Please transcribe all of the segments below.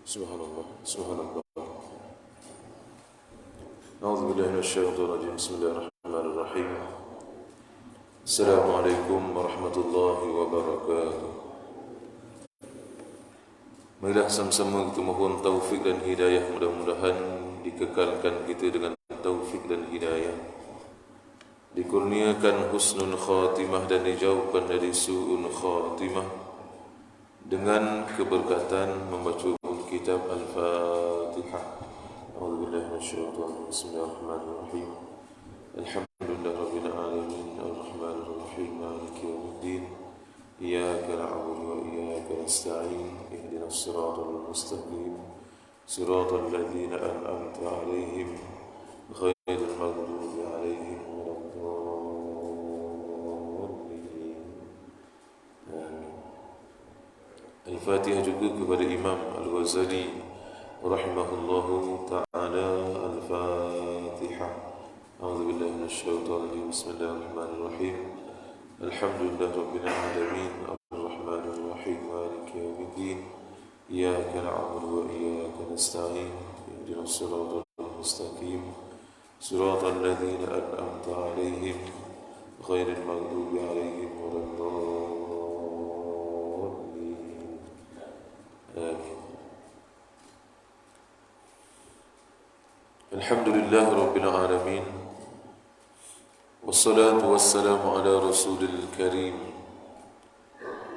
Subhanallah, subhanallah. A'udzubillahi minasyaitonir rajim. Bismillahirrahmanirrahim. Assalamualaikum warahmatullahi wabarakatuh. Marilah sama-sama kita mohon taufik dan hidayah. Mudah-mudahan dikekalkan kita dengan taufik dan hidayah, dikurniakan husnul khatimah dan dijauhkan dari su'ul khatimah dengan keberkatan membaca kitab Al-Fatihah. A'udzubillahi minasyaitonir rajim. Bismillahirrahmanirrahim. Alhamdulillahirabbil alamin arrahmanir rahim maliki yaumiddin iyyaka na'budu wa iyyaka nasta'in ihdinas siratal mustaqim siratal ladzina an'amta 'alaihim ghairil maghdubi 'alaihim waladdallin. Al-Fatihah juga kepada Imam Al-Ghazali rahimahullahu ta'ala. Al-Fatihah. A'udzubillahi minasyaitonir rajim. Bismillahirrahmanirrahim. Alhamdulillahirabbil alamin arrahmanir rahim maliki yaumiddin iyyaka na'budu wa iyyaka nasta'in ihdinas siratal mustaqim siratal ladzina an'amta 'alaihim ghairil maghdubi 'alaihim waladdallin. Amin. Alhamdulillahirabbil alamin. Wassalatu wassalamu ala rasulil karim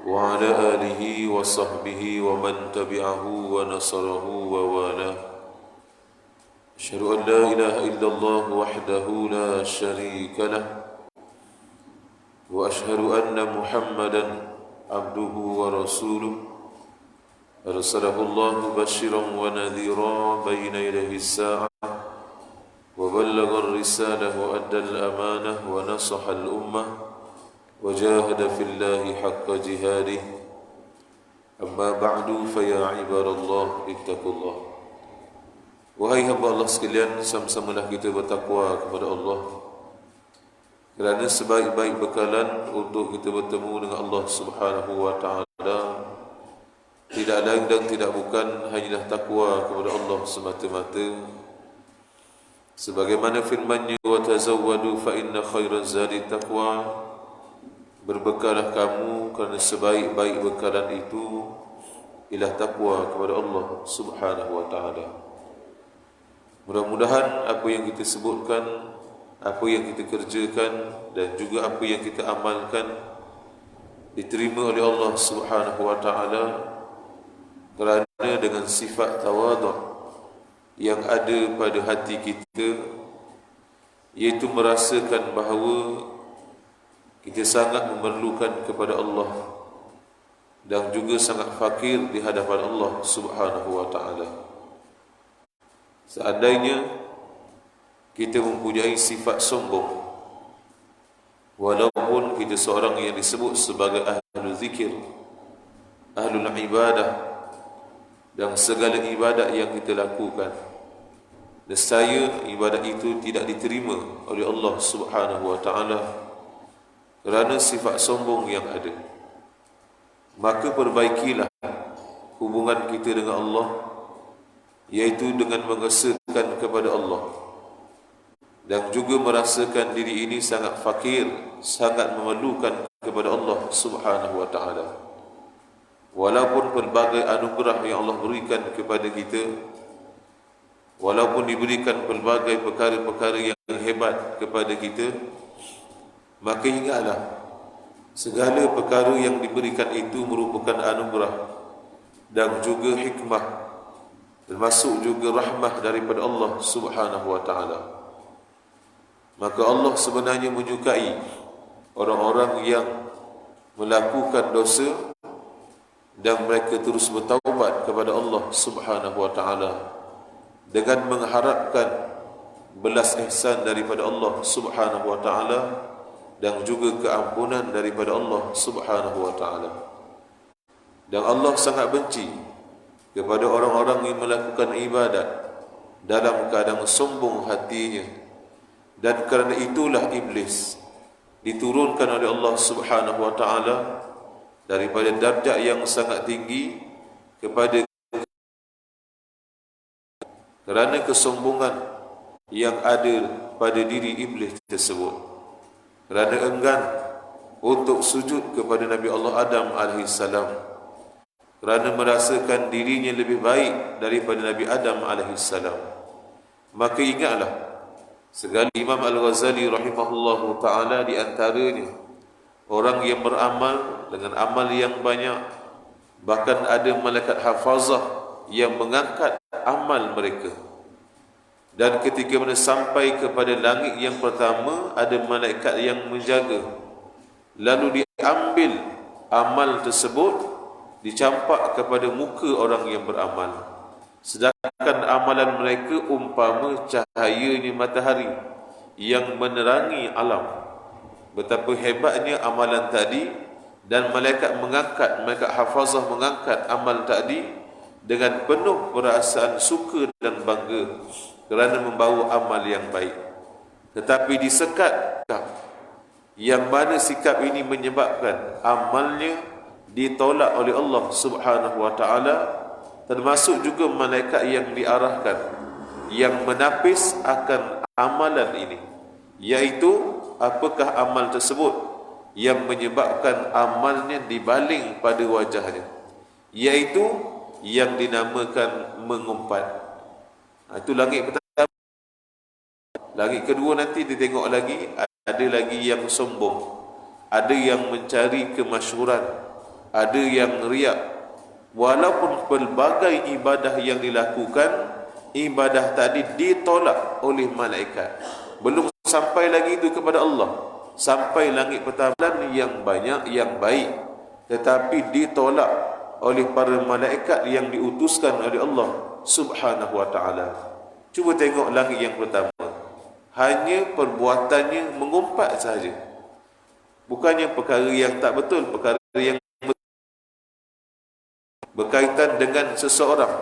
wa ala alihi wa sahbihi wa man tabi'ahu wa nasarahu wa walah. Asyhadu an la ilaha illallah wahdahu la syarika lah wa asyhadu anna Muhammadan abduhu wa rasuluh. Arsalahu Allah basyiran wa nadhiran baina yadayi as-sa'ah wa ballagha ar-risalah wa adda al-amanah wa nasaha al-ummah wa jahada fillahi haqqa jihadih. Amma ba'du, fa ya ibadallah ittaqullah. Wahai hamba Allah sekalian, sama-samalah kita bertakwa kepada Allah, kerana sebaik-baik bekalan untuk kita bertemu dengan Allah Subhanahu wa ta'ala tidak lain dan tidak bukan hanyalah takwa kepada Allah semata-mata. Sebagaimana firman-Nya, wa tazawwadu fa inna khairaz zadi taqwa, berbekalah kamu kerana sebaik-baik bekalan itu ialah takwa kepada Allah Subhanahu wa ta'ala. Mudah-mudahan apa yang kita sebutkan, apa yang kita kerjakan dan juga apa yang kita amalkan diterima oleh Allah Subhanahu wa ta'ala, kerana dengan sifat tawadhu yang ada pada hati kita, iaitu merasakan bahawa kita sangat memerlukan kepada Allah dan juga sangat fakir di hadapan Allah Subhanahu wa ta'ala. Seandainya kita mempunyai sifat sombong, walaupun kita seorang yang disebut sebagai ahlul zikir, ahlul ibadah, dan segala ibadat yang kita lakukan, nescaya ibadat itu tidak diterima oleh Allah Subhanahu wa ta'ala kerana sifat sombong yang ada. Maka perbaikilah hubungan kita dengan Allah, iaitu dengan mengesahkan kepada Allah dan juga merasakan diri ini sangat fakir, sangat memerlukan kepada Allah Subhanahu wa ta'ala. Walaupun pelbagai anugerah yang Allah berikan kepada kita, walaupun diberikan pelbagai perkara-perkara yang hebat kepada kita, maka ingatlah segala perkara yang diberikan itu merupakan anugerah dan juga hikmah, termasuk juga rahmah daripada Allah Subhanahu wa ta'ala. Maka Allah sebenarnya menyukai orang-orang yang melakukan dosa dan mereka terus bertaubat kepada Allah Subhanahu wa ta'ala dengan mengharapkan belas ihsan daripada Allah Subhanahu wa ta'ala dan juga keampunan daripada Allah Subhanahu wa ta'ala. Dan Allah sangat benci kepada orang-orang yang melakukan ibadat dalam keadaan sombong hatinya, dan kerana itulah iblis diturunkan oleh Allah Subhanahu wa ta'ala daripada darjat yang sangat tinggi kepada kerana kesombongan yang ada pada diri iblis tersebut, kerana enggan untuk sujud kepada Nabi Allah Adam AS, kerana merasakan dirinya lebih baik daripada Nabi Adam AS. Maka ingatlah, segala Imam Al-Ghazali rahimahullahu ta'ala di antaranya orang yang beramal dengan amal yang banyak, bahkan ada malaikat hafazah yang mengangkat amal mereka. Dan ketika mereka sampai kepada langit yang pertama, ada malaikat yang menjaga. Lalu diambil amal tersebut, dicampak kepada muka orang yang beramal. Sedangkan amalan mereka umpama cahayanya matahari yang menerangi alam. Betapa hebatnya amalan tadi, dan malaikat hafazah mengangkat amal tadi dengan penuh perasaan suka dan bangga kerana membawa amal yang baik. Tetapi disekat, yang mana sikap ini menyebabkan amalnya ditolak oleh Allah Subhanahu wa ta'ala, termasuk juga malaikat yang diarahkan yang menapis akan amalan ini, iaitu apakah amal tersebut yang menyebabkan amalnya dibaling pada wajahnya, iaitu yang dinamakan mengumpat. Itu langit pertama. Langit kedua nanti dia tengok lagi, ada lagi yang sombong, ada yang mencari kemasyhuran, ada yang riak. Walaupun pelbagai ibadah yang dilakukan, ibadah tadi ditolak oleh malaikat. Belum sampai lagi itu kepada Allah, sampai langit pertama yang banyak, yang baik, tetapi ditolak oleh para malaikat yang diutuskan oleh Allah Subhanahu wa ta'ala. Cuba tengok langit yang pertama, hanya perbuatannya mengumpat sahaja. Bukannya perkara yang tak betul, perkara yang berkaitan dengan seseorang,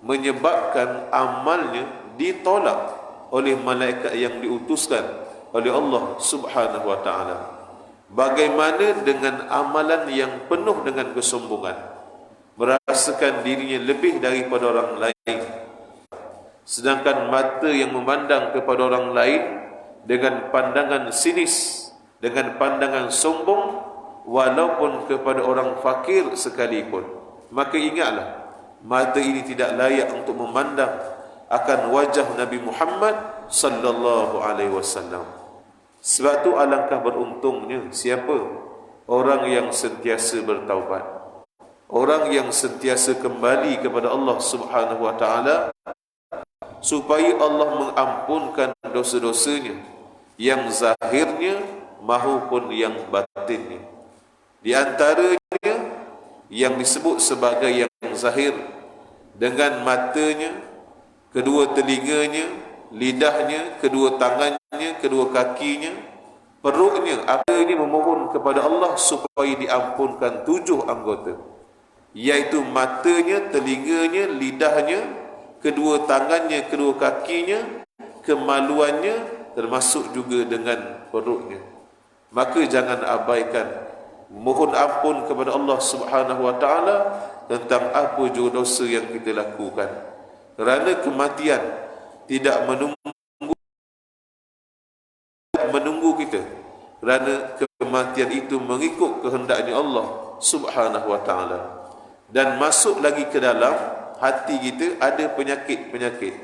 menyebabkan amalnya ditolak oleh malaikat yang diutuskan oleh Allah Subhanahu wa ta'ala. Bagaimana dengan amalan yang penuh dengan kesombongan, merasakan dirinya lebih daripada orang lain, sedangkan mata yang memandang kepada orang lain dengan pandangan sinis, dengan pandangan sombong, walaupun kepada orang fakir sekalipun. Maka ingatlah, mata ini tidak layak untuk memandang akan wajah Nabi Muhammad sallallahu alaihi wasallam. Sebab tu alangkah beruntungnya siapa orang yang sentiasa bertaubat, orang yang sentiasa kembali kepada Allah Subhanahu wa ta'ala, supaya Allah mengampunkan dosa-dosanya yang zahirnya maupun yang batinnya. Di antaranya yang disebut sebagai yang zahir, dengan matanya, kedua telinganya, lidahnya, kedua tangannya, kedua kakinya, perutnya, apa ini memohon kepada Allah supaya diampunkan 7 anggota, iaitu matanya, telinganya, lidahnya, kedua tangannya, kedua kakinya, kemaluannya, termasuk juga dengan perutnya. Maka jangan abaikan, mohon ampun kepada Allah Subhanahu wa ta'ala tentang apa juga dosa yang kita lakukan, kerana kematian tidak menunggu kita, kerana kematian itu mengikut kehendaknya Allah Subhanahu wa ta'ala. Dan masuk lagi ke dalam hati kita ada penyakit-penyakit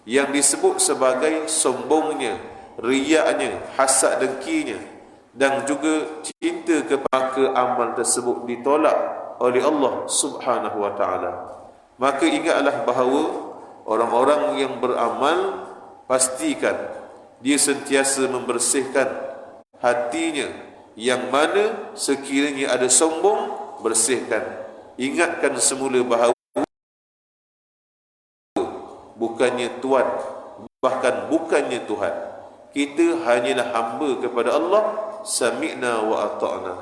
yang disebut sebagai sombongnya, riaknya, hasad dengkinya, dan juga cinta kepada amal tersebut ditolak oleh Allah Subhanahu wa ta'ala. Maka ingatlah bahawa orang-orang yang beramal, pastikan dia sentiasa membersihkan hatinya, yang mana sekiranya ada sombong, bersihkan. Ingatkan semula bahawa bukannya Tuhan, bahkan bukannya Tuhan, kita hanyalah hamba kepada Allah. Sami'na wa ata'na,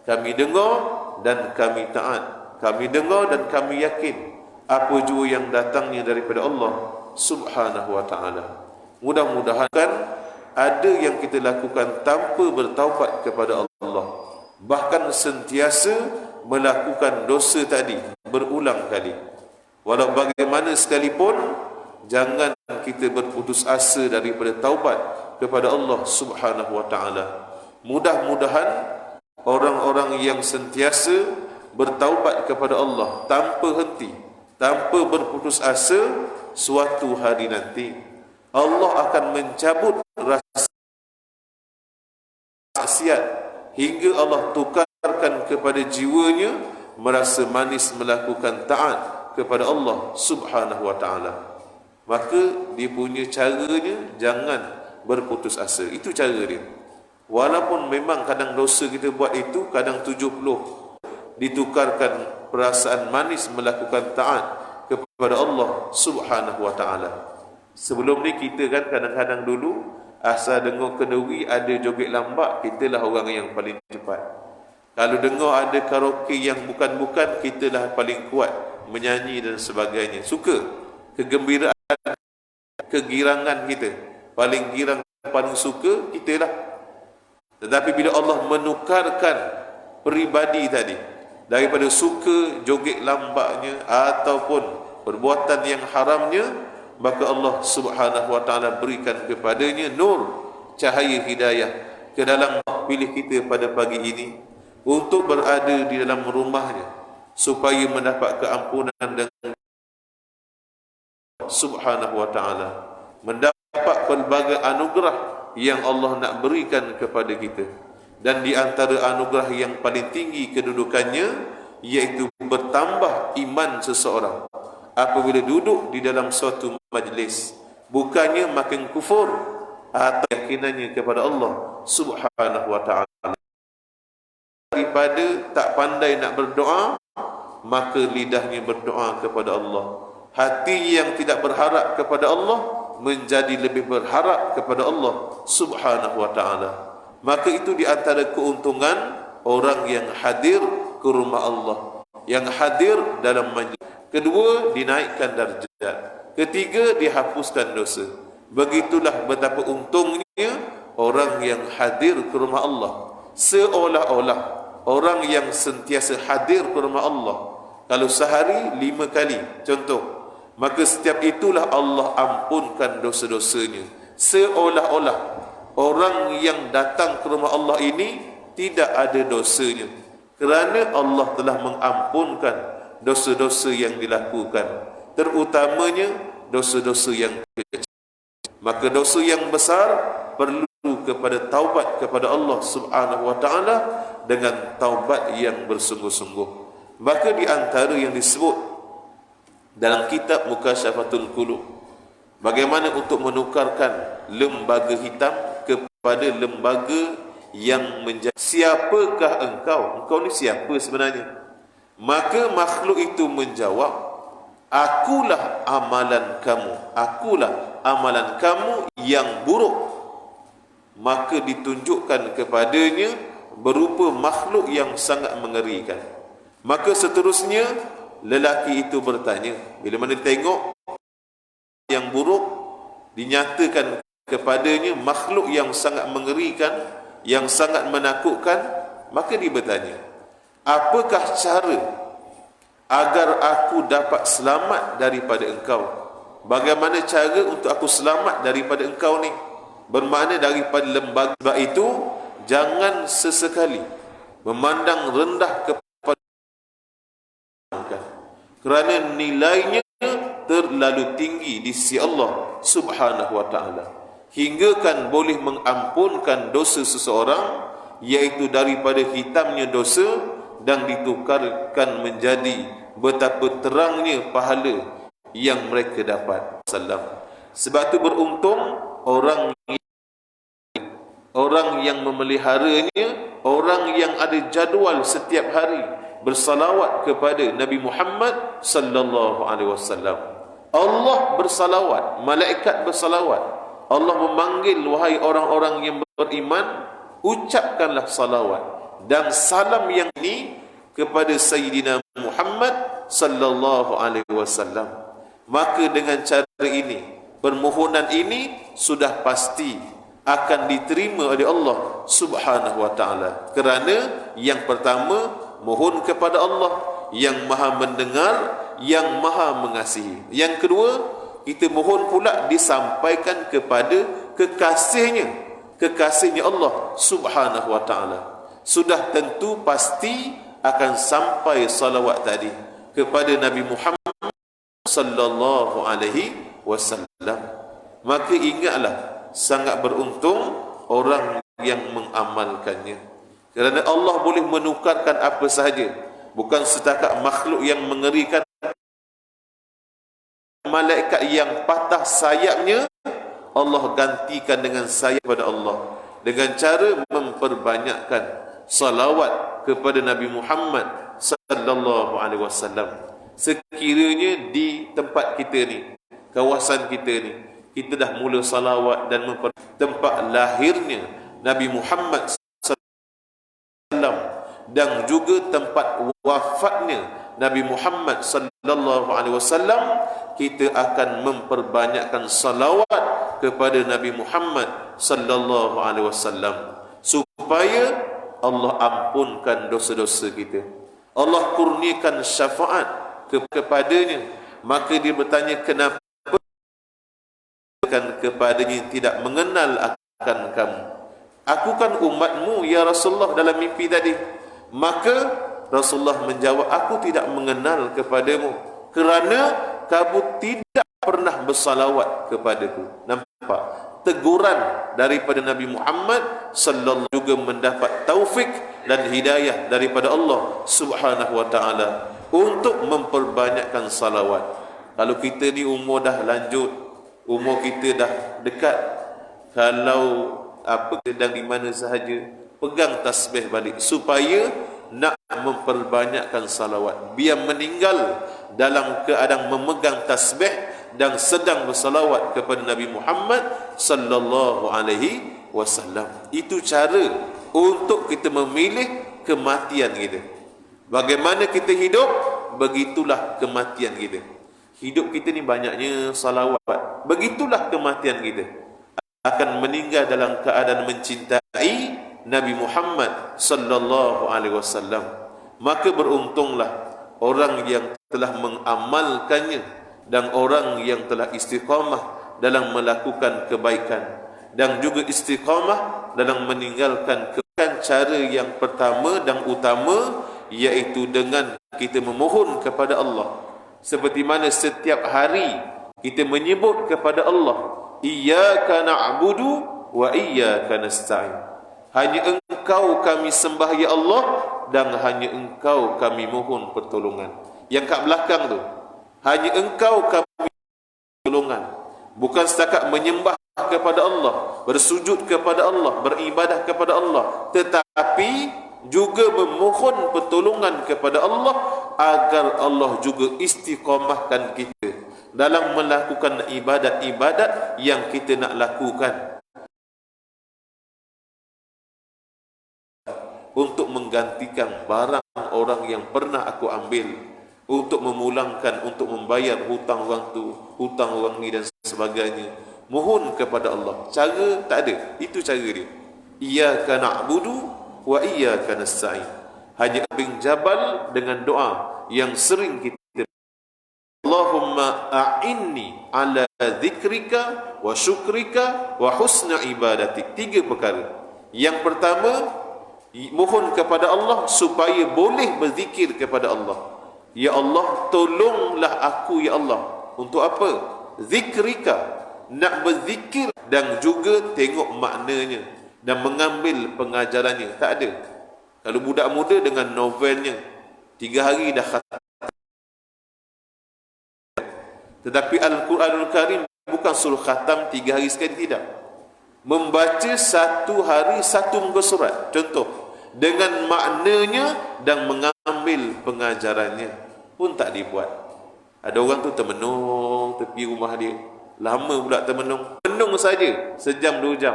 kami dengar dan kami taat, kami dengar dan kami yakin apa jua yang datangnya daripada Allah Subhanahu wa ta'ala. Mudah-mudahan ada yang kita lakukan tanpa bertaubat kepada Allah, bahkan sentiasa melakukan dosa tadi berulang kali. Walau bagaimana sekalipun, jangan kita berputus asa daripada taubat kepada Allah Subhanahu wa taala. Mudah-mudahan orang-orang yang sentiasa bertaubat kepada Allah tanpa henti, tanpa berputus asa, suatu hari nanti Allah akan mencabut rasa maksiat hingga Allah tukarkan kepada jiwanya merasa manis melakukan taat kepada Allah Subhanahu wa taala. Maka dia punya caranya jangan berputus asa. Itu cara dia. Walaupun memang kadang dosa kita buat itu, kadang 70 ditukarkan perasaan manis melakukan taat kepada Allah Subhanahu wa taala. Sebelum ni kita kan kadang-kadang dulu asal dengar kenduri ada joget lambat, kitalah orang yang paling cepat. Kalau dengar ada karaoke yang bukan-bukan, kitalah paling kuat menyanyi dan sebagainya. Suka kegembiraan, kegirangan kita, paling girang, paling suka kitalah. Tetapi bila Allah menukarkan peribadi tadi daripada suka joget lambatnya ataupun perbuatan yang haramnya, maka Allah Subhanahu wa taala berikan kepadanya nur, cahaya hidayah ke dalam pilih kita pada pagi ini untuk berada di dalam rumahnya supaya mendapat keampunan dan Subhanahu wa taala, mendapat pelbagai anugerah yang Allah nak berikan kepada kita. Dan di antara anugerah yang paling tinggi kedudukannya iaitu bertambah iman seseorang apabila duduk di dalam suatu majlis, bukannya makin kufur atau keyakinannya kepada Allah Subhanahu wa taala. Daripada tak pandai nak berdoa, maka lidahnya berdoa kepada Allah. Hati yang tidak berharap kepada Allah menjadi lebih berharap kepada Allah Subhanahu wa taala. Maka itu di antara keuntungan orang yang hadir ke rumah Allah, yang hadir dalam majlis. Kedua, dinaikkan darjat. Ketiga, dihapuskan dosa. Begitulah betapa untungnya orang yang hadir ke rumah Allah. Seolah-olah orang yang sentiasa hadir ke rumah Allah, kalau sehari 5 kali contoh, maka setiap itulah Allah ampunkan dosa-dosanya. Seolah-olah orang yang datang ke rumah Allah ini tidak ada dosanya, kerana Allah telah mengampunkan dosa-dosa yang dilakukan, terutamanya dosa-dosa yang kecil. Maka dosa yang besar perlu kepada taubat kepada Allah Subhanahu wa taala dengan taubat yang bersungguh-sungguh. Maka di antara yang disebut dalam kitab Mukasyafatul Qulub, bagaimana untuk menukarkan lembaga hitam kepada lembaga yang menjadi. Siapakah engkau? Engkau ni siapa sebenarnya? Maka makhluk itu menjawab, akulah amalan kamu, akulah amalan kamu yang buruk. Maka ditunjukkan kepadanya berupa makhluk yang sangat mengerikan. Maka seterusnya lelaki itu bertanya, bila mana tengok yang buruk, dinyatakan kepadanya makhluk yang sangat mengerikan, yang sangat menakutkan, maka dia bertanya, apakah cara agar aku dapat selamat daripada engkau? Bagaimana cara untuk aku selamat daripada engkau ni? Bermakna daripada lembaga. Sebab itu jangan sesekali memandang rendah kepada, kerana nilainya terlalu tinggi di sisi Allah Subhanahu wa taala, hinggakan boleh mengampunkan dosa seseorang, iaitu daripada hitamnya dosa dan ditukarkan menjadi betapa terangnya pahala yang mereka dapat. Sebab itu beruntung orang yang memeliharanya, orang yang ada jadual setiap hari bersalawat kepada Nabi Muhammad sallallahu alaihi wasallam. Allah bersalawat, malaikat bersalawat. Allah memanggil, wahai orang-orang yang beriman, ucapkanlah salawat dan salam yang ini kepada Sayyidina Muhammad sallallahu alaihi wasallam. Maka dengan cara ini, permohonan ini sudah pasti akan diterima oleh Allah Subhanahu wa taala. Kerana yang pertama, mohon kepada Allah. yang maha mendengar, yang maha mengasihi. Yang kedua, kita mohon pula disampaikan kepada kekasihnya Allah Subhanahu wa taala. Sudah tentu pasti akan sampai salawat tadi kepada Nabi Muhammad sallallahu alaihi wasallam. Maka ingatlah, sangat beruntung orang yang mengamalkannya. Kerana Allah boleh menukarkan apa sahaja, bukan setakat makhluk yang mengerikan, malaikat yang patah sayapnya Allah gantikan dengan sayap pada Allah dengan cara memperbanyakkan salawat kepada Nabi Muhammad sallallahu alaihi wasallam. Sekiranya di tempat kita ni, kawasan kita ni, kita dah mula salawat dan tempat lahirnya Nabi Muhammad sallallahu alaihi wasallam dan juga tempat wafatnya Nabi Muhammad sallallahu alaihi wasallam, kita akan memperbanyakkan salawat kepada Nabi Muhammad sallallahu alaihi wasallam supaya Allah ampunkan dosa-dosa kita. Allah kurniakan syafaat kepadanya. Maka dia bertanya, kenapa kan kepadanya tidak mengenal akan kamu? Aku kan umatmu ya Rasulullah dalam mimpi tadi. Maka Rasulullah menjawab, aku tidak mengenal kepadamu kerana kamu tidak pernah bersalawat kepadaku. Nampak? Teguran daripada Nabi Muhammad sallallahu juga mendapat taufik dan hidayah daripada Allah Subhanahu wa taala untuk memperbanyakkan salawat. Kalau kita ni umur dah lanjut, umur kita dah dekat, kalau apa sedang di mana sahaja, pegang tasbih balik supaya nak memperbanyakkan salawat. Biar meninggal dalam keadaan memegang tasbih dan sedang bersalawat kepada Nabi Muhammad sallallahu alaihi wasallam. Itu cara untuk kita memilih kematian kita. Bagaimana kita hidup, begitulah kematian kita. Hidup kita ni banyaknya salawat, begitulah kematian kita. Akan meninggal dalam keadaan mencintai Nabi Muhammad sallallahu alaihi wasallam. Maka beruntunglah orang yang telah mengamalkannya dan orang yang telah istiqamah dalam melakukan kebaikan dan juga istiqamah dalam meninggalkan kebaikan. Cara yang pertama dan utama iaitu dengan kita memohon kepada Allah. Seperti mana setiap hari kita menyebut kepada Allah, iyyaka na'budu wa iyyaka nasta'in. Hanya Engkau kami sembah ya Allah, dan hanya Engkau kami mohon pertolongan. Yang kat belakang tu, hanya Engkau kami pertolongan. Bukan setakat menyembah kepada Allah, bersujud kepada Allah, beribadah kepada Allah, tetapi juga memohon pertolongan kepada Allah agar Allah juga istiqamahkan kita dalam melakukan ibadat-ibadat yang kita nak lakukan, untuk menggantikan barang orang yang pernah aku ambil, untuk memulangkan, untuk membayar hutang orang tu, hutang orang ni dan sebagainya. Mohon kepada Allah. Cara tak ada, itu cara dia. Iyyaka na'budu wa iyyaka nasta'in. Hanya bin Jabal dengan doa yang sering kita, Allahumma a'inni ala dzikrika wa syukrika wa husna ibadatik. 3 perkara. Yang pertama, mohon kepada Allah supaya boleh berzikir kepada Allah. Ya Allah, tolonglah aku ya Allah. Untuk apa? Zikrika, nak berzikir, dan juga tengok maknanya dan mengambil pengajarannya. Tak ada. Kalau budak muda dengan novelnya 3 hari dah khatam. Tetapi Al-Quranul Karim bukan suruh khatam 3 hari sekali, tidak. Membaca 1 hari 1 muka surat, contoh, dengan maknanya dan mengambil pengajarannya pun tak dibuat. Ada orang tu termenung tepi rumah dia, lama pula termenung, menung saja sejam 2 jam.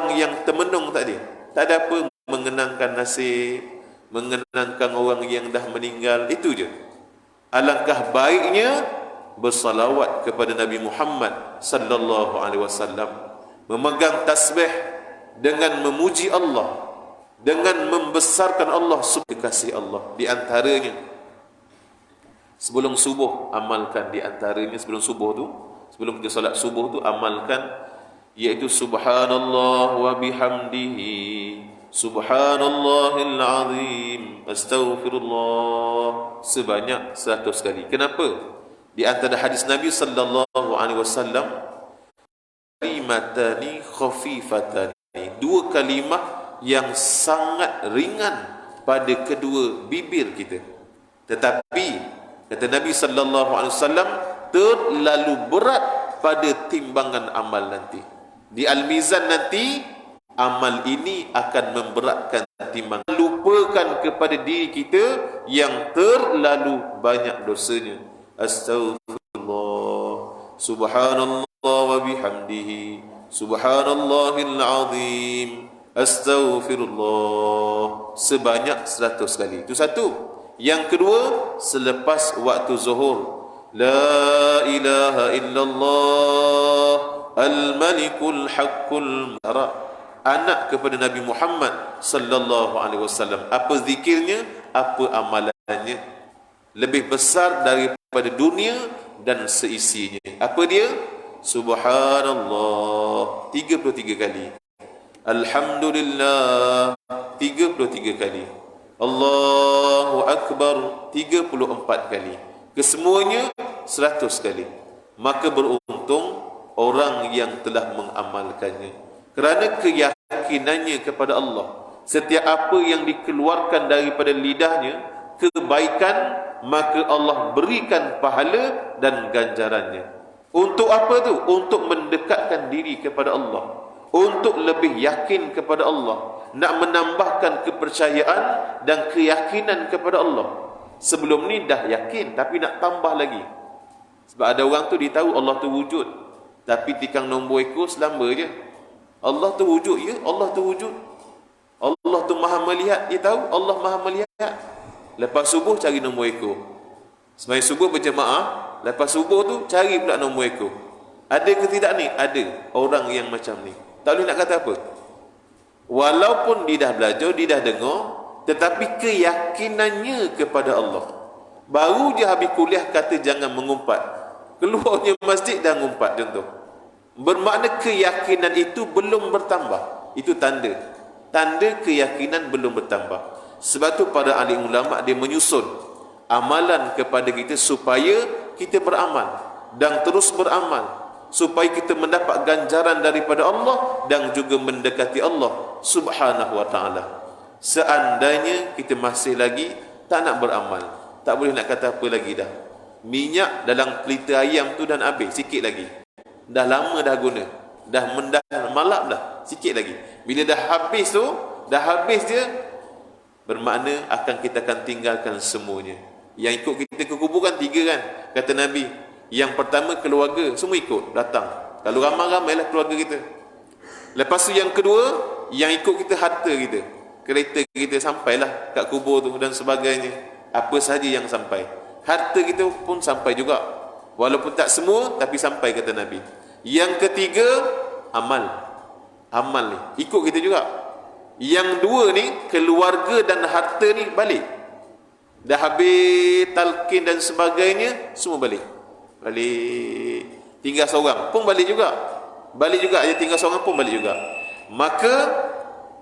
Orang yang termenung tadi tak ada apa, mengenangkan nasib, mengenangkan orang yang dah meninggal, itu je. Alangkah baiknya bersalawat kepada Nabi Muhammad sallallahu alaihi wasallam, memegang tasbih dengan memuji Allah, dengan membesarkan Allah, kasih Allah. Di antaranya sebelum subuh, amalkan. Di antaranya sebelum subuh tu, sebelum kita solat subuh tu, amalkan, iaitu subhanallah wa bihamdihi, subhanallahil azim, astaghfirullah, sebanyak 100 kali. Kenapa? Di antara hadis Nabi sallallahu alaihi wasallam, kalimatani khafifatani, dua kalimah yang sangat ringan pada kedua bibir kita, tetapi kata Nabi sallallahu alaihi wasallam, terlalu berat pada timbangan amal nanti. Di Al-Mizan nanti, amal ini akan memberatkan timbangan. Lupakan kepada diri kita yang terlalu banyak dosanya. Astaghfirullah, subhanallah wa bihamdihi, subhanallahil azim, astaghfirullah, sebanyak 100 kali. Itu satu. Yang kedua, selepas waktu zuhur, la ilaha illallah al-malikul haqqul muhara, anak kepada Nabi Muhammad sallallahu alaihi wasallam. Apa zikirnya, apa amalannya, lebih besar daripada dunia dan seisinya. Apa dia? Subhanallah 33 kali, Alhamdulillah 33 kali, Allahu Akbar 34 kali, kesemuanya 100 kali. Maka beruntung orang yang telah mengamalkannya, kerana keyakinannya kepada Allah. Setiap apa yang dikeluarkan daripada lidahnya kebaikan, maka Allah berikan pahala dan ganjarannya. Untuk apa tu? Untuk mendekatkan diri kepada Allah, untuk lebih yakin kepada Allah, nak menambahkan kepercayaan dan keyakinan kepada Allah. Sebelum ni dah yakin, tapi nak tambah lagi. Sebab ada orang tu dia tahu Allah tu wujud, tapi tikang nombor ekor selamba je. Allah tu wujud, ya, Allah tu wujud. Allah tu maha melihat, dia tahu Allah maha melihat. Lepas subuh cari nombor ekor, sembahyang subuh berjemaah, lepas subuh tu cari pula nombor ekor. Ada ke tidak ni? Ada orang yang macam ni. Tak boleh nak kata apa. Walaupun dia dah belajar, dia dah dengar, tetapi keyakinannya kepada Allah. Baru je habis kuliah kata jangan mengumpat, keluarnya masjid dah ngumpat contoh. Bermakna keyakinan itu belum bertambah. Itu tanda keyakinan belum bertambah. Sebab tu para ahli ulama dia menyusun amalan kepada kita supaya kita beramal dan terus beramal, supaya kita mendapat ganjaran daripada Allah dan juga mendekati Allah Subhanahu wa ta'ala. Seandainya kita masih lagi tak nak beramal, tak boleh nak kata apa lagi dah. Minyak dalam pelita ayam tu dan habis, sikit lagi. Dah lama dah guna, dah mendah malap dah, sikit lagi. Bila dah habis tu, dah habis je, bermakna kita akan tinggalkan semuanya. Yang ikut kita ke kuburan 3 kan, kata Nabi. Yang pertama keluarga, semua ikut datang. Kalau ramai-ramailah keluarga kita. Lepas tu yang kedua, yang ikut kita harta kita, kereta kita sampailah kat kubur tu dan sebagainya. Apa sahaja yang sampai, harta kita pun sampai juga. Walaupun tak semua, tapi sampai kata Nabi. Yang ketiga, amal ni ikut kita juga. Yang dua ni, keluarga dan harta ni balik. Dah habis talqin dan sebagainya, semua balik. Tinggal seorang pun balik juga. Dia tinggal seorang pun balik juga. Maka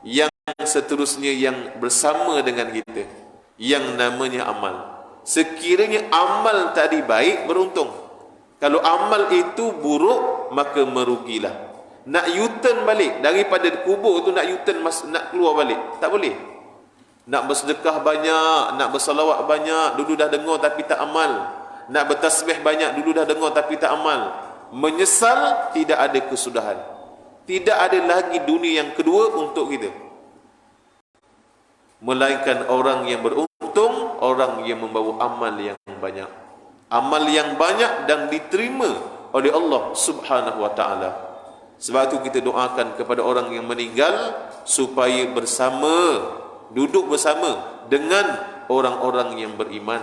yang seterusnya yang bersama dengan kita, yang namanya amal. Sekiranya amal tadi baik, beruntung. Kalau amal itu buruk, maka merugilah. Nak U-turn balik daripada kubur tu, nak U-turn nak keluar balik, tak boleh. Nak bersedekah banyak, nak bersalawat banyak, dulu dah dengar tapi tak amal. Nak bertasbih banyak, dulu dah dengar tapi tak amal. Menyesal, tidak ada kesudahan. Tidak ada lagi dunia yang kedua untuk kita. Melainkan orang yang beruntung, orang yang membawa amal yang banyak. Amal yang banyak dan diterima oleh Allah Subhanahu wa ta'ala. Sebab itu kita doakan kepada orang yang meninggal supaya duduk bersama dengan orang-orang yang beriman,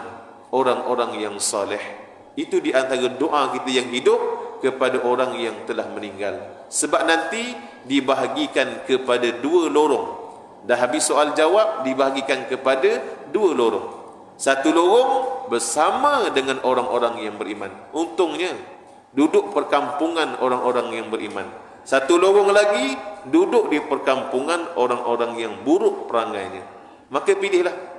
orang-orang yang saleh. Itu di antara doa kita yang hidup kepada orang yang telah meninggal. Sebab nanti dibahagikan kepada 2 lorong. Dah habis soal jawab, dibahagikan kepada dua lorong. Satu lorong bersama dengan orang-orang yang beriman. Untungnya duduk perkampungan orang-orang yang beriman. Satu lorong lagi duduk di perkampungan orang-orang yang buruk perangainya. Maka pilihlah.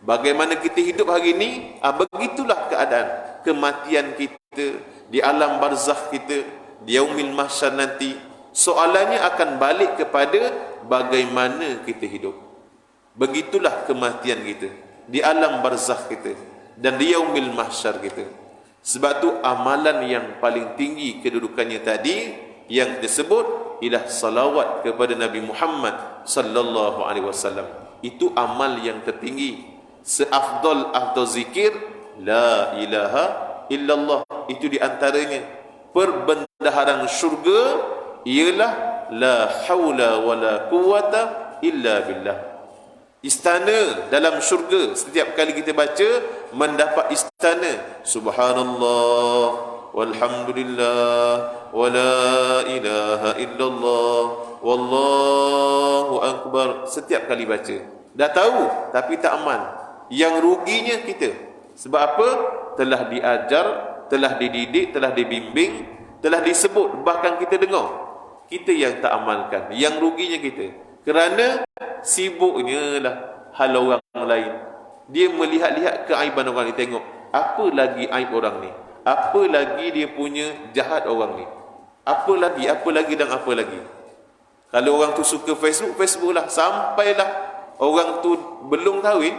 Bagaimana kita hidup hari ini, begitulah keadaan kematian kita, di alam barzakh kita, di yaumil mahsyar nanti. Soalannya akan balik kepada bagaimana kita hidup. Begitulah kematian kita, di alam barzakh kita dan di yaumil mahsyar kita. Sebab tu amalan yang paling tinggi kedudukannya tadi yang disebut ialah salawat kepada Nabi Muhammad sallallahu alaihi wasallam. Itu amal yang tertinggi. Seafdal zikir la ilaha illallah. Itu di antaranya perbendaharaan syurga ialah la haula wala quwata illa billah. Istana dalam syurga, setiap kali kita baca mendapat istana. Subhanallah walhamdulillah wala ilaha illallah wallahu akbar. Setiap kali baca dah tahu tapi tak amal. Yang ruginya kita. Sebab apa? Telah diajar, telah dididik, telah dibimbing, telah disebut, bahkan kita dengar, kita yang tak amalkan. Yang ruginya kita, kerana sibuknya lah hal orang lain. Dia melihat-lihat keaiban orang ni, tengok apa lagi aib orang ni, apa lagi dia punya jahat orang ni, apa lagi dan apa lagi. Kalau orang tu suka Facebook, Facebook lah. Sampailah orang tu belum kahwin,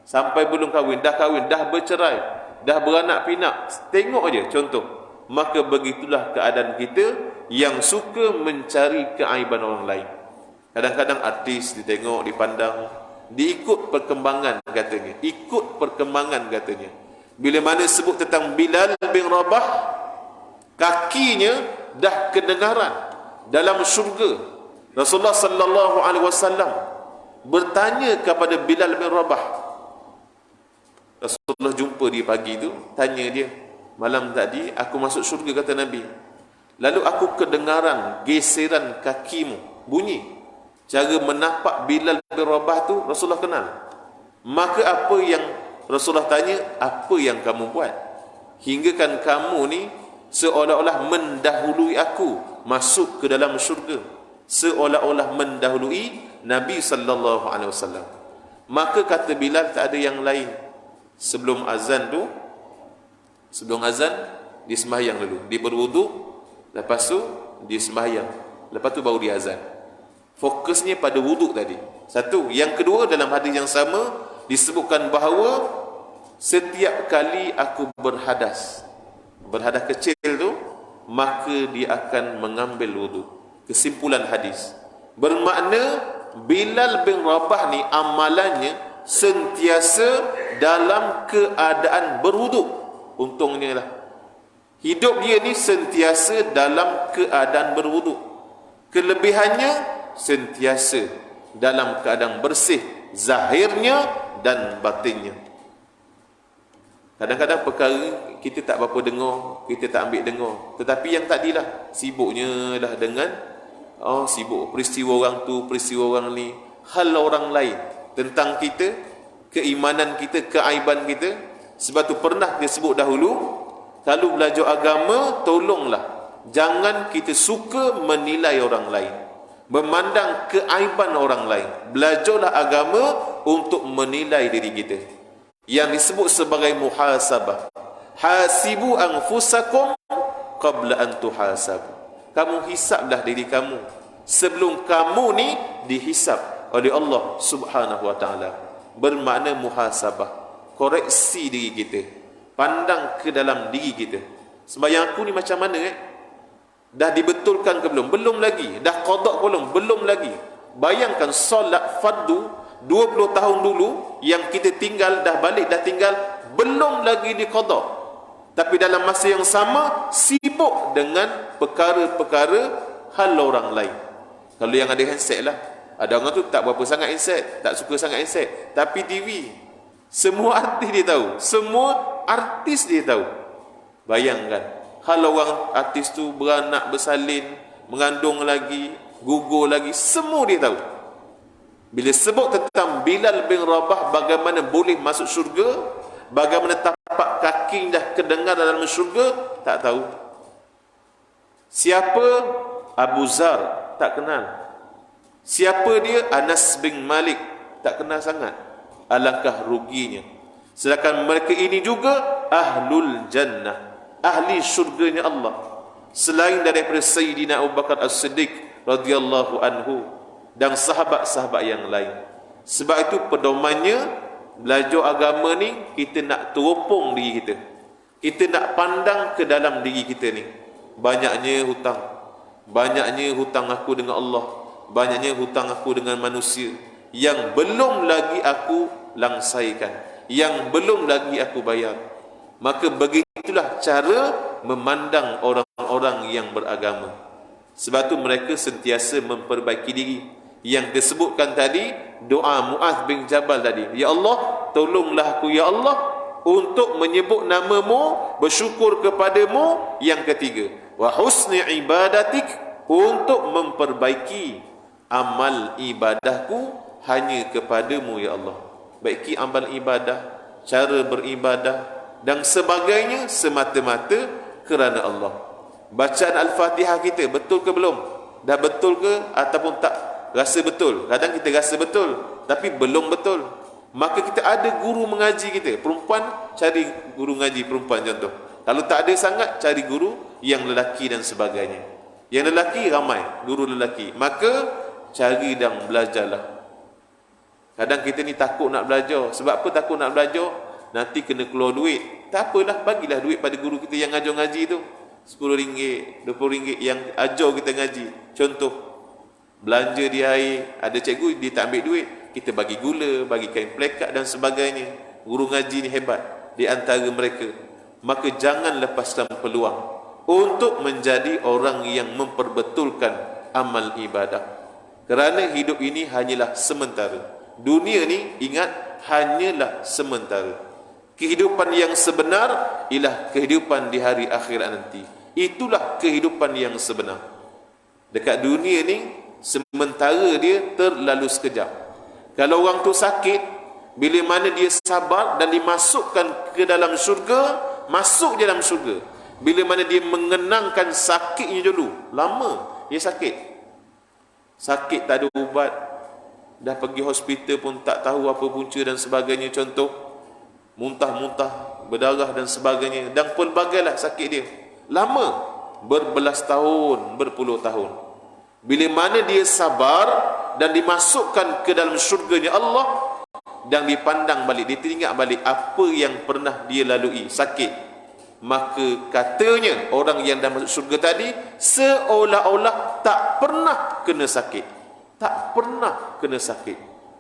sampai belum kahwin, dah bercerai, dah beranak pinak, tengok aja contoh. Maka begitulah keadaan kita yang suka mencari keaiban orang lain. Kadang-kadang artis ditengok, dipandang, diikut perkembangan katanya, ikut perkembangan katanya. Bila mana sebut tentang Bilal bin Rabah, kakinya dah kedengaran dalam syurga. Rasulullah sallallahu alaihi wasallam bertanya kepada Bilal bin Rabah. Rasulullah jumpa dia pagi tu, tanya dia, malam tadi aku masuk syurga, kata Nabi. Lalu aku kedengaran geseran kakimu, bunyi. Cara menapak Bilal bin Rabah tu Rasulullah kenal. Maka apa yang Rasulullah tanya, apa yang kamu buat hinggakan kamu ni seolah-olah mendahului aku masuk ke dalam syurga, seolah-olah mendahului Nabi sallallahu alaihi wasallam. Maka kata Bilal, tak ada yang lain. Sebelum azan dia sembahyang dulu, dia berwuduk, lepas tu dia sembahyang, lepas tu baru dia azan. Fokusnya pada wuduk tadi. Satu. Yang kedua, dalam hadis yang sama disebutkan bahawa setiap kali aku berhadas kecil tu, maka dia akan mengambil wuduk. Kesimpulan hadis bermakna Bilal bin Rabah ni amalannya sentiasa dalam keadaan berwuduk. Untungnya lah hidup dia ni sentiasa dalam keadaan berwuduk. Kelebihannya sentiasa dalam keadaan bersih, zahirnya dan batinnya. Kadang-kadang perkara kita tak berapa dengar, kita tak ambil dengar. Tetapi yang tadilah, sibuknya lah dengan sibuk peristiwa orang tu, peristiwa orang ni, hal orang lain tentang kita, keimanan kita, keaiban kita. Sebab tu pernah dia sebut dahulu, kalau belajar agama, tolonglah jangan kita suka menilai orang lain, memandang keaiban orang lain. Belajarlah agama untuk menilai diri kita, yang disebut sebagai muhasabah. Hasibu anfusakum qabla an tuhasabu. Kamu hisablah diri kamu sebelum kamu ni dihisab oleh Allah subhanahu wa ta'ala. Bermakna muhasabah, koreksi diri kita, pandang ke dalam diri kita. Sembahyang aku ni macam mana Dah dibetulkan ke belum? Belum lagi. Dah qada belum lagi. Bayangkan solat fardu 20 tahun dulu yang kita tinggal, dah balik, dah tinggal, belum lagi diqada. Tapi dalam masa yang sama sibuk dengan perkara-perkara hal orang lain. Kalau yang ada handset lah, ada orang tu tak berapa sangat handset, tak suka sangat handset, tapi TV, semua artis dia tahu, semua artis dia tahu. Bayangkan, hal orang artis tu beranak, bersalin, mengandung lagi, gugur lagi, semua dia tahu. Bila sebut tentang Bilal bin Rabah bagaimana boleh masuk syurga, bagaimana tapak kaki dah kedengar dalam syurga, tak tahu. Siapa Abu Zar? Tak kenal. Siapa dia? Anas bin Malik? Tak kenal sangat. Alangkah ruginya. Sedangkan mereka ini juga ahlul jannah, ahli syurganya Allah, selain daripada Sayyidina Abu Bakar As-Siddiq radhiyallahu anhu dan sahabat-sahabat yang lain. Sebab itu pedomannya belajar agama ni, kita nak teropong diri kita. Kita nak pandang ke dalam diri kita ni. Banyaknya hutang. Banyaknya hutang aku dengan Allah. Banyaknya hutang aku dengan manusia yang belum lagi aku langsaikan, yang belum lagi aku bayar. Maka begitulah cara memandang orang-orang yang beragama. Sebab tu mereka sentiasa memperbaiki diri. Yang disebutkan tadi, doa Muaz bin Jabal tadi, ya Allah, tolonglah aku ya Allah untuk menyebut namamu, bersyukur kepadamu. Yang ketiga, wa husni ibadatik, untuk memperbaiki amal ibadahku hanya kepadamu ya Allah. Baiki amal ibadah, cara beribadah dan sebagainya semata-mata kerana Allah. Bacaan Al-Fatihah kita betul ke belum? Dah betul ke ataupun tak rasa betul? Kadang kita rasa betul tapi belum betul. Maka kita ada guru mengaji kita. Perempuan cari guru ngaji perempuan contoh. Kalau tak ada sangat, cari guru yang lelaki dan sebagainya. Yang lelaki ramai guru lelaki, maka cari dan belajarlah. Kadang kita ni takut nak belajar. Sebab apa takut nak belajar? Nanti kena keluar duit. Tak apalah, bagilah duit pada guru kita yang ajar ngaji tu. RM10, RM20 yang ajar kita ngaji. Contoh, belanja di air, ada cikgu dia tak ambil duit, kita bagi gula, bagi kain plekat dan sebagainya. Guru ngaji ni hebat di antara mereka. Maka jangan lepaskan peluang untuk menjadi orang yang memperbetulkan amal ibadah. Kerana hidup ini hanyalah sementara. Dunia ni, ingat, hanyalah sementara. Kehidupan yang sebenar ialah kehidupan di hari akhirat nanti. Itulah kehidupan yang sebenar. Dekat dunia ni, sementara dia terlalu sekejap. Kalau orang tu sakit, bila mana dia sabar dan dimasukkan ke dalam syurga, masuk dalam syurga. Bila mana dia mengenangkan sakitnya dulu, lama dia sakit. Sakit tak ada ubat, dah pergi hospital pun tak tahu apa punca dan sebagainya. Contoh, muntah-muntah, berdarah dan sebagainya, dan pelbagailah sakit dia. Lama, berbelas tahun, berpuluh tahun. Bila mana dia sabar dan dimasukkan ke dalam syurganya Allah, dan dipandang balik, dia teringat balik apa yang pernah dia lalui, sakit, maka katanya orang yang dah masuk syurga tadi seolah-olah tak pernah kena sakit. Tak pernah kena sakit.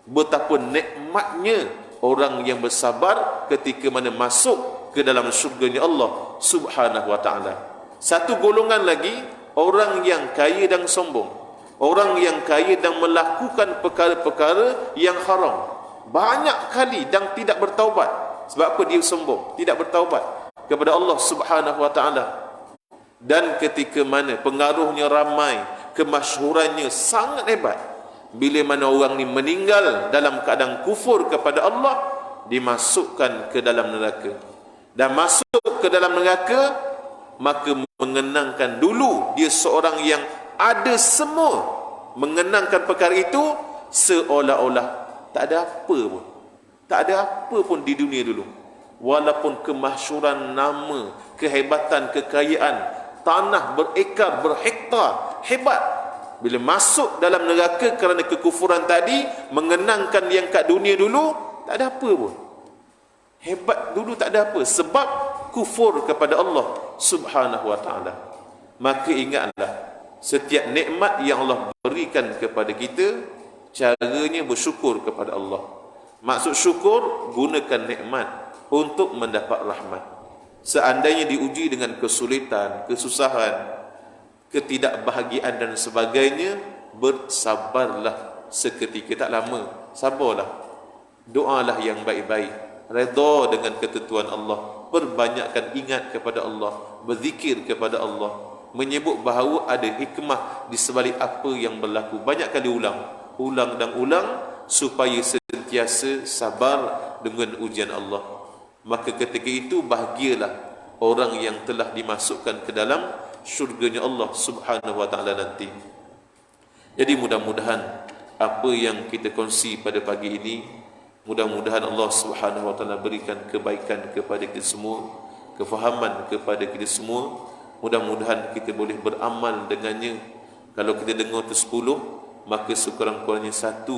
Betapa nikmatnya orang yang bersabar ketika mana masuk ke dalam syurganya Allah Subhanahu wa ta'ala. Satu golongan lagi, orang yang kaya dan sombong. Orang yang kaya dan melakukan perkara-perkara yang haram banyak kali dan tidak bertaubat. Sebab apa dia sombong? Tidak bertaubat kepada Allah Subhanahu wa ta'ala. Dan ketika mana pengaruhnya ramai, kemasyhurannya sangat hebat, bila mana orang ni meninggal dalam keadaan kufur kepada Allah, dimasukkan ke dalam neraka. Dan masuk ke dalam neraka, maka mengenangkan dulu dia seorang yang ada semua, mengenangkan perkara itu seolah-olah tak ada apa pun. Tak ada apa pun di dunia dulu. Walaupun kemasyhuran nama, kehebatan, kekayaan, tanah berekar, berhektar, hebat. Bila masuk dalam neraka kerana kekufuran tadi, mengenangkan yang kat dunia dulu, tak ada apa pun. Hebat dulu tak ada apa. Sebab kufur kepada Allah Subhanahu wa ta'ala. Maka ingatlah, setiap nikmat yang Allah berikan kepada kita, caranya bersyukur kepada Allah. Maksud syukur, gunakan nikmat untuk mendapat rahmat. Seandainya diuji dengan kesulitan, kesusahan, ketidakbahagiaan dan sebagainya, bersabarlah seketika, tak lama, sabarlah. Doalah yang baik-baik, redha dengan ketentuan Allah, perbanyakkan ingat kepada Allah, berzikir kepada Allah, menyebut bahawa ada hikmah di sebalik apa yang berlaku. Banyak kali ulang dan ulang, supaya sentiasa sabar dengan ujian Allah. Maka ketika itu bahagialah orang yang telah dimasukkan ke dalam syurganya Allah Subhanahu wa taala nanti. Jadi mudah-mudahan apa yang kita kongsi pada pagi ini, mudah-mudahan Allah Subhanahu wa taala berikan kebaikan kepada kita semua, kefahaman kepada kita semua. Mudah-mudahan kita boleh beramal dengannya. Kalau kita dengar tu 10, maka sekurang-kurangnya 1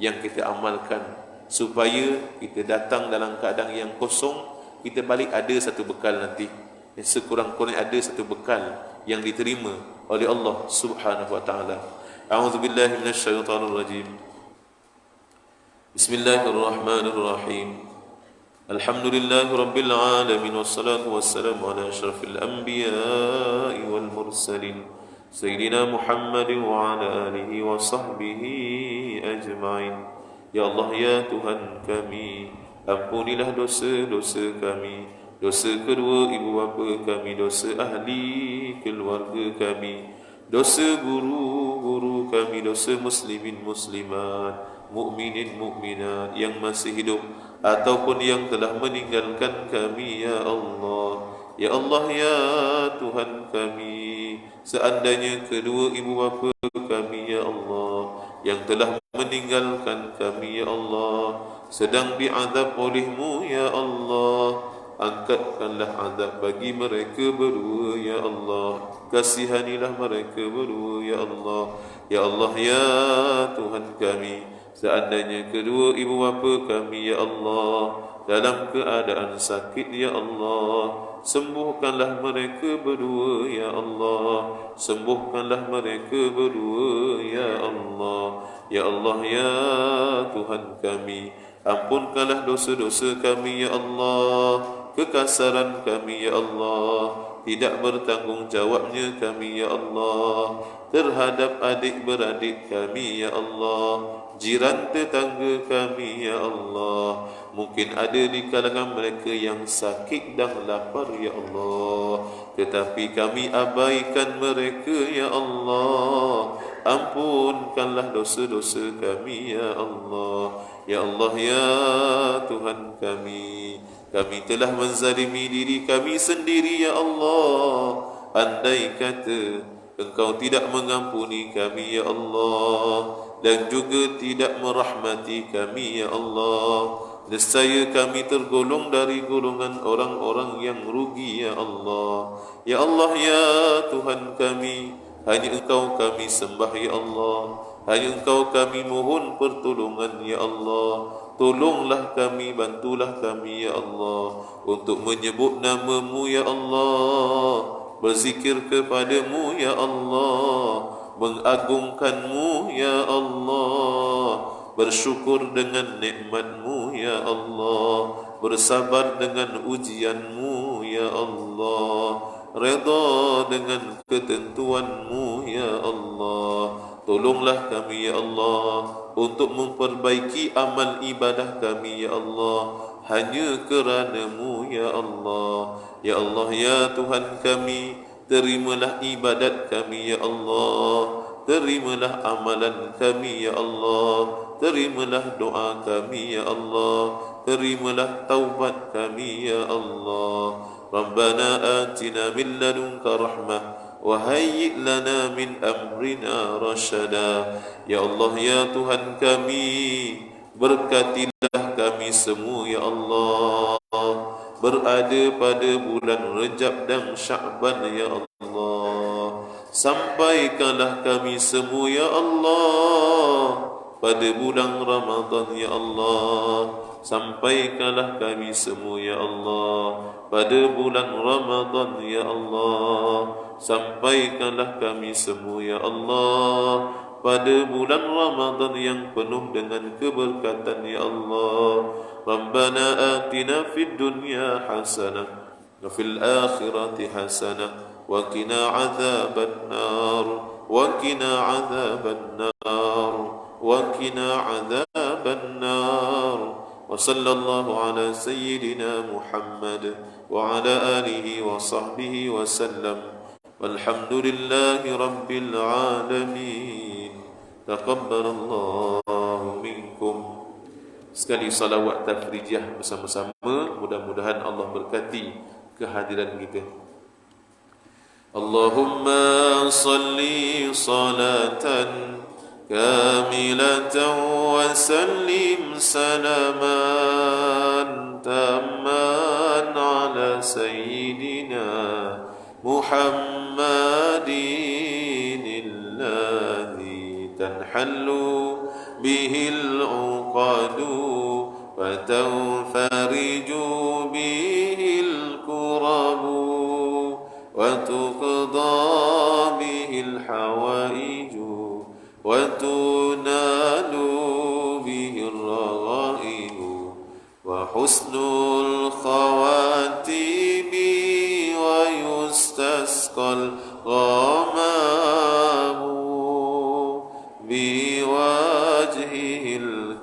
yang kita amalkan, supaya kita datang dalam keadaan yang kosong, kita balik ada satu bekal nanti. Sekurang-kurangnya ada satu bekal yang diterima oleh Allah Subhanahu wa taala. A'udzubillahi minasyaitonir rajim. Bismillahirrahmanirrahim. Alhamdulillahi rabbil alamin, wassalatu wassalamu ala asyrafil anbiya'i wal mursalin sayyidina Muhammadin wa ala alihi wa sahbihi ajma'in. Ya Allah, ya Tuhan kami, ampunilah dosa-dosa kami, dosa kedua ibu bapa kami, dosa ahli keluarga kami, dosa guru-guru kami, dosa muslimin muslimat, mukminin mukminat yang masih hidup ataupun yang telah meninggalkan kami, ya Allah. Ya Allah, ya Tuhan kami, seandainya kedua ibu bapa kami, ya Allah, yang telah meninggalkan kami, ya Allah, sedang diazab oleh-Mu, ya Allah, angkatkanlah azab bagi mereka berdua, ya Allah. Kasihanilah mereka berdua, ya Allah. Ya Allah, ya Tuhan kami, seandainya kedua ibu bapa kami, ya Allah, dalam keadaan sakit, ya Allah, sembuhkanlah mereka berdua, ya Allah. Sembuhkanlah mereka berdua, ya Allah. Ya Allah, ya Tuhan kami, ampunkanlah dosa-dosa kami, ya Allah. Kekasaran kami, ya Allah, tidak bertanggungjawabnya kami, ya Allah, terhadap adik-beradik kami, ya Allah, jiran tetangga kami, ya Allah. Mungkin ada di kalangan mereka yang sakit dan lapar, ya Allah, tetapi kami abaikan mereka, ya Allah. Ampunkanlah dosa-dosa kami, ya Allah. Ya Allah, ya Tuhan kami, kami telah menzalimi diri kami sendiri, ya Allah. Andai kata Engkau tidak mengampuni kami, ya Allah, dan juga tidak merahmati kami, ya Allah, nescaya kami tergolong dari golongan orang-orang yang rugi, ya Allah. Ya Allah, ya Tuhan kami, hanya Engkau kami sembah, ya Allah. Hanya Engkau kami mohon pertolongan, ya Allah. Tolonglah kami, bantulah kami, ya Allah, untuk menyebut nama-Mu, ya Allah, berzikir kepadamu, ya Allah, mengagungkanmu, ya Allah, bersyukur dengan nikmat-Mu, ya Allah, bersabar dengan ujian-Mu, ya Allah, redha dengan ketentuan-Mu, ya Allah. Tolonglah kami, ya Allah, untuk memperbaiki amal ibadah kami, ya Allah, hanya kerana-Mu, ya Allah. Ya Allah, ya Tuhan kami, terimalah ibadat kami, ya Allah. Terimalah amalan kami, ya Allah. Terimalah doa kami, ya Allah. Terimalah taubat kami, ya Allah. Rabbana atina min ladunka rahmah wa hayyi' lana min amrina rasyada. Ya Allah, ya Tuhan kami, berkatilah kami semua, ya Allah, berada pada bulan Rejab dan Sya'ban, ya Allah. Sampaikanlah kami semua, ya Allah, pada bulan Ramadan, ya Allah. Sampaikanlah kami semua, ya Allah, pada bulan Ramadan, ya Allah. Sampaikanlah kami semua, ya Allah, pada bulan Ramadan yang penuh dengan keberkatan, ya Allah. Rabbana atina fid dunya hasanah wa fil akhirati hasanah wa qina adzaban nar wa qina adzaban nar wa qina adzaban nar. Wa sallallahu ala sayyidina Muhammad wa ala alihi wa sahbihi wa sallam. Walhamdulillahi rabbil alamin. Taqabbalallahu minkum. Sekali salawat tafrijah bersama-sama, mudah-mudahan Allah berkati kehadiran kita. Allahumma salli salatan kamilatan wa sallim salaman tamman ala sayyidina Muhammadin alladhi tanhallu bihil uqadu wa tanfariju bihil kurabu wa tuqda bihil hawaiju wa tunalu bihil raghaibu wa husnul khawatimi wa yustasqal ghamamu biwajhihil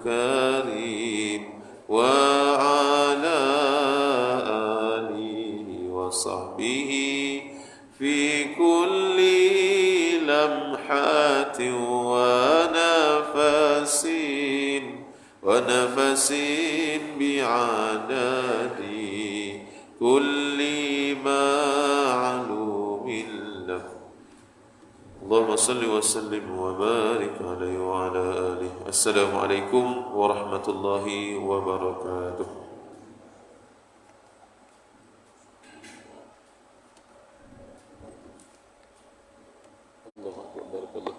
karim wa ala alihi wa sahbihi fi kulli lamhatin wa nafasin bi'adadi kulli ma'lumin lak. Allahumma salli wa sallim wa barik alaihi wa ala alihi. Assalamualaikum warahmatullahi wabarakatuh. Allahu akbar. Barakallah.